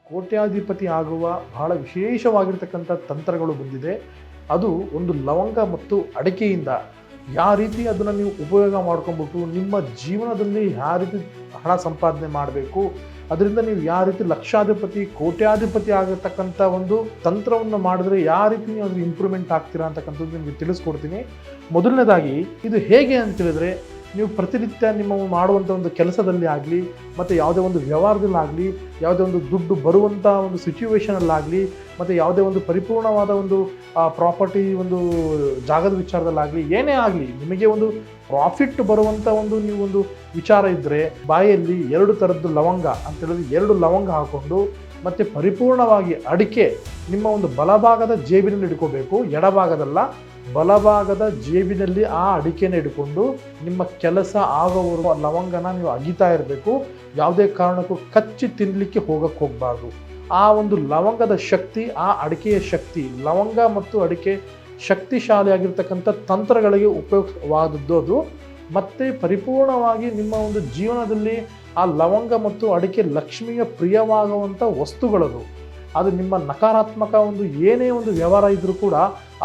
ಕೋಟ್ಯಾಧಿಪತಿ ಆಗುವ ಬಹಳ ವಿಶೇಷವಾಗಿರ್ತಕ್ಕಂಥ ತಂತ್ರಗಳು ಬಂದಿದೆ. ಅದು ಒಂದು ಲವಂಗ ಮತ್ತು ಅಡಿಕೆಯಿಂದ ಯಾವ ರೀತಿ ಅದನ್ನು ನೀವು ಉಪಯೋಗ ಮಾಡ್ಕೊಂಡ್ಬಿಟ್ಟು ನಿಮ್ಮ ಜೀವನದಲ್ಲಿ ಯಾವ ರೀತಿ ಹಣ ಸಂಪಾದನೆ ಮಾಡಬೇಕು, ಅದರಿಂದ ನೀವು ಯಾವ ರೀತಿ ಲಕ್ಷಾಧಿಪತಿ ಕೋಟ್ಯಾಧಿಪತಿ ಆಗಿರ್ತಕ್ಕಂಥ ಒಂದು ತಂತ್ರವನ್ನು ಮಾಡಿದ್ರೆ ಯಾವ ರೀತಿ ನೀವು ಅದು ಇಂಪ್ರೂವ್ಮೆಂಟ್ ಆಗ್ತೀರಾ ಅಂತಕ್ಕಂಥದ್ದು ನಿಮಗೆ ತಿಳಿಸ್ಕೊಡ್ತೀನಿ. ಮೊದಲನೇದಾಗಿ ಇದು ಹೇಗೆ ಅಂತ ಹೇಳಿದ್ರೆ, ನೀವು ಪ್ರತಿನಿತ್ಯ ನಿಮ್ಮ ಮಾಡುವಂಥ ಒಂದು ಕೆಲಸದಲ್ಲಿ ಆಗಲಿ, ಮತ್ತು ಯಾವುದೇ ಒಂದು ವ್ಯವಹಾರದಲ್ಲಾಗಲಿ, ಯಾವುದೇ ಒಂದು ದುಡ್ಡು ಬರುವಂಥ ಒಂದು ಸಿಚುವೇಷನಲ್ಲಾಗಲಿ, ಮತ್ತು ಯಾವುದೇ ಒಂದು ಪರಿಪೂರ್ಣವಾದ ಒಂದು ಪ್ರಾಪರ್ಟಿ ಒಂದು ಜಾಗದ ವಿಚಾರದಲ್ಲಾಗಲಿ, ಏನೇ ಆಗಲಿ ನಿಮಗೆ ಒಂದು ಪ್ರಾಫಿಟ್ ಬರುವಂಥ ನೀವು ಒಂದು ವಿಚಾರ ಇದ್ದರೆ, ಬಾಯಲ್ಲಿ 2 ಥರದ್ದು ಲವಂಗ ಅಂತ ಹೇಳಿದ್ರೆ 2 ಲವಂಗ ಹಾಕ್ಕೊಂಡು ಮತ್ತು ಪರಿಪೂರ್ಣವಾಗಿ ಅಡಿಕೆ ನಿಮ್ಮ ಒಂದು ಬಲಭಾಗದ ಜೇಬಿನಲ್ಲಿ ಇಟ್ಕೋಬೇಕು, ಎಡಭಾಗದಲ್ಲ ಬಲಭಾಗದ ಜೇಬಿನಲ್ಲಿ ಆ ಅಡಿಕೆನ ಇಟ್ಕೊಂಡು ನಿಮ್ಮ ಕೆಲಸ ಆಗೋವರೆಗೂ ಆ ಲವಂಗನ ನೀವು ಅಗಿತಾ ಇರಬೇಕು. ಯಾವುದೇ ಕಾರಣಕ್ಕೂ ಕಚ್ಚಿ ತಿನ್ನಲಿಕ್ಕೆ ಹೋಗಬಾರ್ದು. ಆ ಒಂದು ಲವಂಗದ ಶಕ್ತಿ, ಆ ಅಡಿಕೆಯ ಶಕ್ತಿ, ಲವಂಗ ಮತ್ತು ಅಡಿಕೆ ಶಕ್ತಿಶಾಲಿಯಾಗಿರ್ತಕ್ಕಂಥ ತಂತ್ರಗಳಿಗೆ ಉಪಯುಕ್ತವಾದದ್ದು ಅದು. ಮತ್ತು ಪರಿಪೂರ್ಣವಾಗಿ ನಿಮ್ಮ ಒಂದು ಜೀವನದಲ್ಲಿ ಆ ಲವಂಗ ಮತ್ತು ಅಡಿಕೆ ಲಕ್ಷ್ಮಿಯ ಪ್ರಿಯವಾಗುವಂಥ ವಸ್ತುಗಳದು. ಅದು ನಿಮ್ಮ ನಕಾರಾತ್ಮಕ ಒಂದು ಏನೇ ಒಂದು ವ್ಯವಹಾರ ಇದ್ದರೂ ಕೂಡ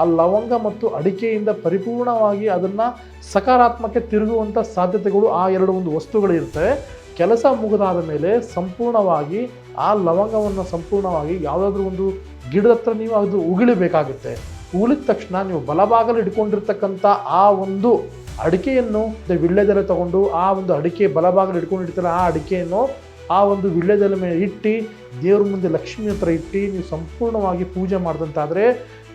ಆ ಲವಂಗ ಮತ್ತು ಅಡಿಕೆಯಿಂದ ಪರಿಪೂರ್ಣವಾಗಿ ಅದನ್ನು ಸಕಾರಾತ್ಮಕ ತಿರುಗುವಂಥ ಸಾಧ್ಯತೆಗಳು ಆ 2 ಒಂದು ವಸ್ತುಗಳಿರ್ತವೆ. ಕೆಲಸ ಮುಗಿದಾದ ಮೇಲೆ ಸಂಪೂರ್ಣವಾಗಿ ಆ ಲವಂಗವನ್ನು ಸಂಪೂರ್ಣವಾಗಿ ಯಾವುದಾದ್ರೂ ಒಂದು ಗಿಡದ ಹತ್ರ ನೀವು ಅದು ಉಗಿಳಬೇಕಾಗುತ್ತೆ. ಉಗಿಳಿದ ತಕ್ಷಣ ನೀವು ಬಲಭಾಗದಲ್ಲಿ ಇಟ್ಕೊಂಡಿರ್ತಕ್ಕಂಥ ಆ ಒಂದು ಅಡಿಕೆಯನ್ನು ವಿಳ್ಯದೆಲೆ ತಗೊಂಡು ಆ ಒಂದು ಅಡಿಕೆ ಬಲಭಾಗದಲ್ಲಿ ಇಟ್ಕೊಂಡಿರ್ತಾರೆ, ಆ ಅಡಿಕೆಯನ್ನು ಆ ಒಂದು ವಿಳ್ಯದೆಲೆ ಮೇಲೆ ಇಟ್ಟು ದೇವ್ರ ಮುಂದೆ ಲಕ್ಷ್ಮಿ ಹತ್ರ ಇಟ್ಟು ನೀವು ಸಂಪೂರ್ಣವಾಗಿ ಪೂಜೆ ಮಾಡಿದಂತಾದರೆ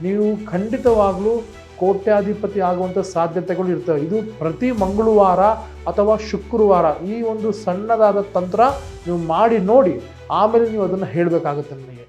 ನೀವು ಖಂಡಿತವಾಗಲೂ ಕೋಟ್ಯಾಧಿಪತಿ ಆಗುವಂಥ ಸಾಧ್ಯತೆಗಳು ಇರ್ತವೆ. ಇದು ಪ್ರತಿ ಮಂಗಳವಾರ ಅಥವಾ ಶುಕ್ರವಾರ ಈ ಒಂದು ಸಣ್ಣದಾದ ತಂತ್ರ ನೀವು ಮಾಡಿ ನೋಡಿ, ಆಮೇಲೆ ನೀವು ಅದನ್ನು ಹೇಳಬೇಕಾಗುತ್ತೆ ನನಗೆ.